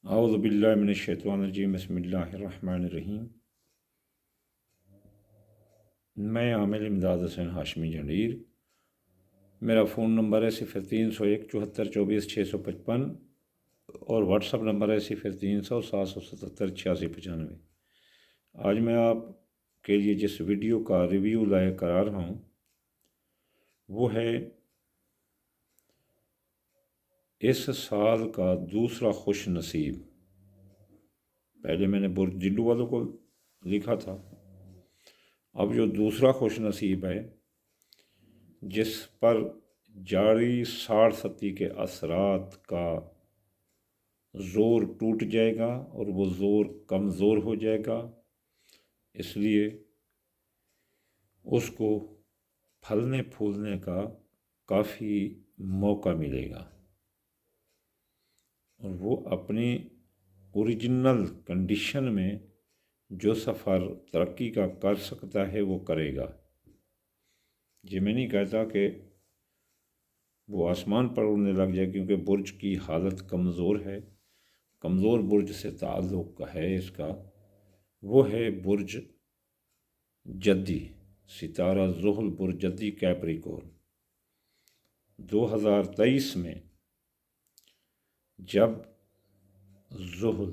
اعوذ باللہ من الشیطان الرجیم بسم اللہ الرحمن الرحیم۔ میں عامل امداد حسین ہاشمی جنڈیر۔ میرا فون نمبر ہے 030174245655 اور واٹس اپ نمبر ہے 030077788595۔ آج میں آپ کے لیے جس ویڈیو کا ریویو لائے کرا رہا ہوں وہ ہے اس سال کا دوسرا خوش نصیب۔ پہلے میں نے برج جلو والوں کو لکھا تھا، اب جو دوسرا خوش نصیب ہے جس پر جاری 67 کے اثرات کا زور ٹوٹ جائے گا اور وہ زور کمزور ہو جائے گا، اس لیے اس کو پھلنے پھولنے کا کافی موقع ملے گا اور وہ اپنی اوریجنل کنڈیشن میں جو سفر ترقی کا کر سکتا ہے وہ کرے گا۔ یہ میں نہیں کہتا کہ وہ آسمان پر اڑنے لگ جائے، کیونکہ برج کی حالت کمزور ہے، کمزور برج سے تعلق ہے اس کا، وہ ہے برج جدی، ستارہ زحل برج جدی کیپریکورن۔ 2023 میں جب زحل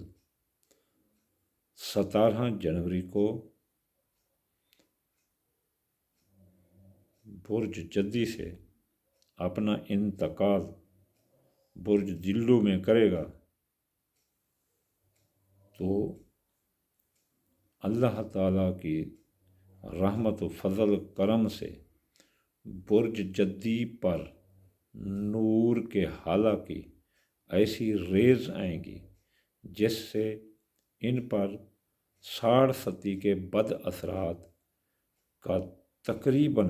17 جنوری کو برج جدی سے اپنا انتقال برج جلو میں کرے گا تو اللہ تعالیٰ کی رحمت و فضل کرم سے برج جدی پر نور کے حالہ کی ایسی ریز آئیں گی جس سے ان پر 67 کے بد اثرات کا تقریباً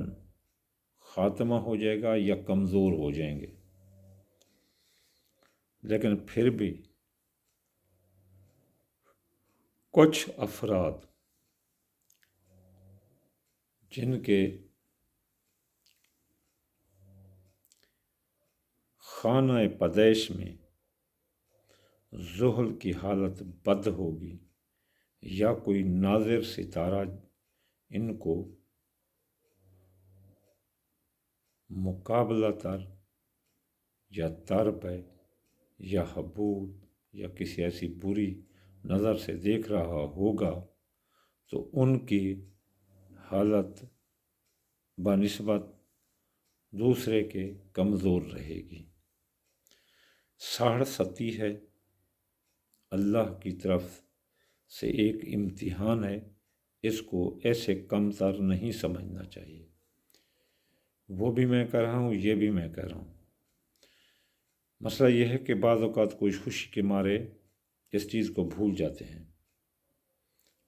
خاتمہ ہو جائے گا یا کمزور ہو جائیں گے۔ لیکن پھر بھی کچھ افراد جن کے خانہ پیدائش میں زحل کی حالت بد ہوگی یا کوئی ناظر ستارہ ان کو مقابلہ تر یا طرب ہے یا حبود یا کسی ایسی بری نظر سے دیکھ رہا ہوگا تو ان کی حالت بنسبت دوسرے کے کمزور رہے گی۔ 67 ہے، اللہ کی طرف سے ایک امتحان ہے، اس کو ایسے کم تر نہیں سمجھنا چاہیے۔ وہ بھی میں کر رہا ہوں، یہ بھی میں کر رہا ہوں۔ مسئلہ یہ ہے کہ بعض اوقات کوئی خوشی کے مارے اس چیز کو بھول جاتے ہیں،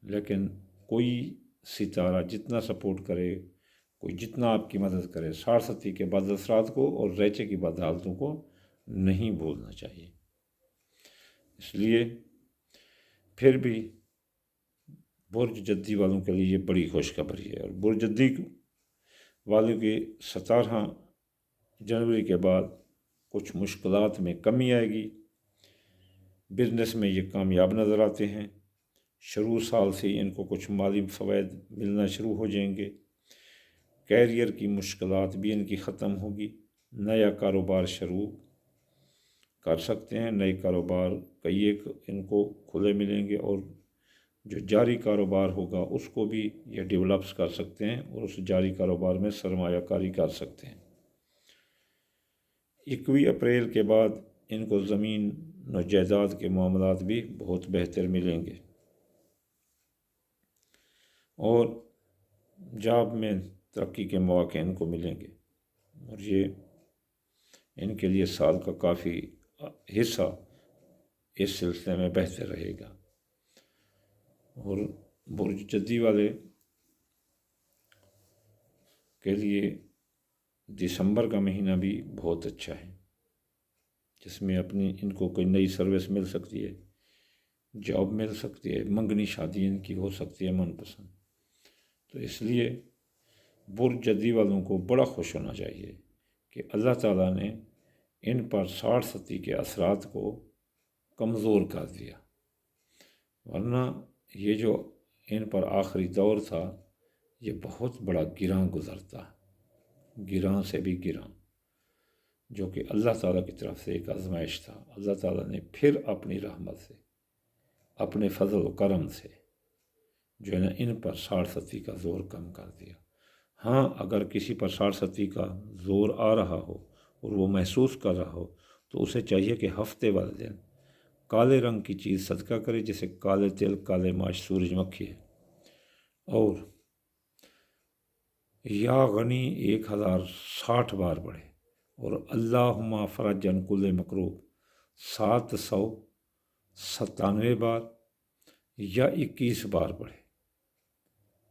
لیکن کوئی ستارہ جتنا سپورٹ کرے، کوئی جتنا آپ کی مدد کرے، 67 کے بعد اثرات کو اور ریچے کی بد حالتوں کو نہیں بھولنا چاہیے۔ اس لیے پھر بھی برج جدی والوں کے لیے یہ بڑی خوشخبری ہے، اور برج جدی والوں کی 17 جنوری کے بعد کچھ مشکلات میں کمی آئے گی۔ بزنس میں یہ کامیاب نظر آتے ہیں، شروع سال سے ان کو کچھ مالی فوائد ملنا شروع ہو جائیں گے، کیریئر کی مشکلات بھی ان کی ختم ہوگی، نیا کاروبار شروع کر سکتے ہیں، نئے کاروبار کئی ایک ان کو کھلے ملیں گے، اور جو جاری کاروبار ہوگا اس کو بھی یہ ڈیولپس کر سکتے ہیں اور اس جاری کاروبار میں سرمایہ کاری کر سکتے ہیں۔ 21 اپریل کے بعد ان کو زمین و جائیداد کے معاملات بھی بہت بہتر ملیں گے، اور جاب میں ترقی کے مواقع ان کو ملیں گے، اور یہ ان کے لیے سال کا کافی حصہ اس سلسلے میں بہتر رہے گا۔ اور برج جدی والے کے لیے دسمبر کا مہینہ بھی بہت اچھا ہے، جس میں ان کو کوئی نئی سروس مل سکتی ہے، جاب مل سکتی ہے، منگنی شادی ان کی ہو سکتی ہے من پسند۔ تو اس لیے برج جدی والوں کو بڑا خوش ہونا چاہیے کہ اللہ تعالیٰ نے ان پر 67 کے اثرات کو کمزور کر دیا، ورنہ یہ جو ان پر آخری دور تھا یہ بہت بڑا گراں گزرتا، گراں سے بھی گراں، جو کہ اللہ تعالیٰ کی طرف سے ایک آزمائش تھا۔ اللہ تعالیٰ نے پھر اپنی رحمت سے، اپنے فضل و کرم سے جو ہے نا ان پر 67 کا زور کم کر دیا۔ ہاں، اگر کسی پر 67 کا زور آ رہا ہو اور وہ محسوس کر رہا ہو تو اسے چاہیے کہ ہفتے والے دن کالے رنگ کی چیز صدقہ کرے، جیسے کالے تل، کالے ماش، سورج مکھی ہے، اور یا غنی 1060 بار پڑھے، اور اللہم فرجن کل مکروب 797 بار یا 21 بار پڑھے،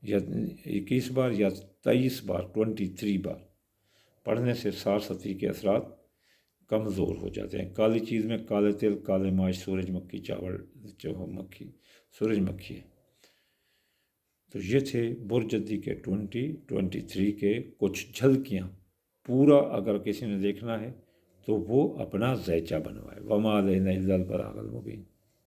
یا 21 بار یا 23 بار، 23 بار پڑھنے سے 67 کے اثرات کمزور ہو جاتے ہیں۔ کالی چیز میں کالے تل، کالے ماش، سورج مکھی، چاول، سورج مکھی ہے۔ تو یہ تھے برجدی کے 2023 کے کچھ جھلکیاں۔ پورا اگر کسی نے دیکھنا ہے تو وہ اپنا ذائچہ بنوائے۔ وما علینا الا البلاغ المبین۔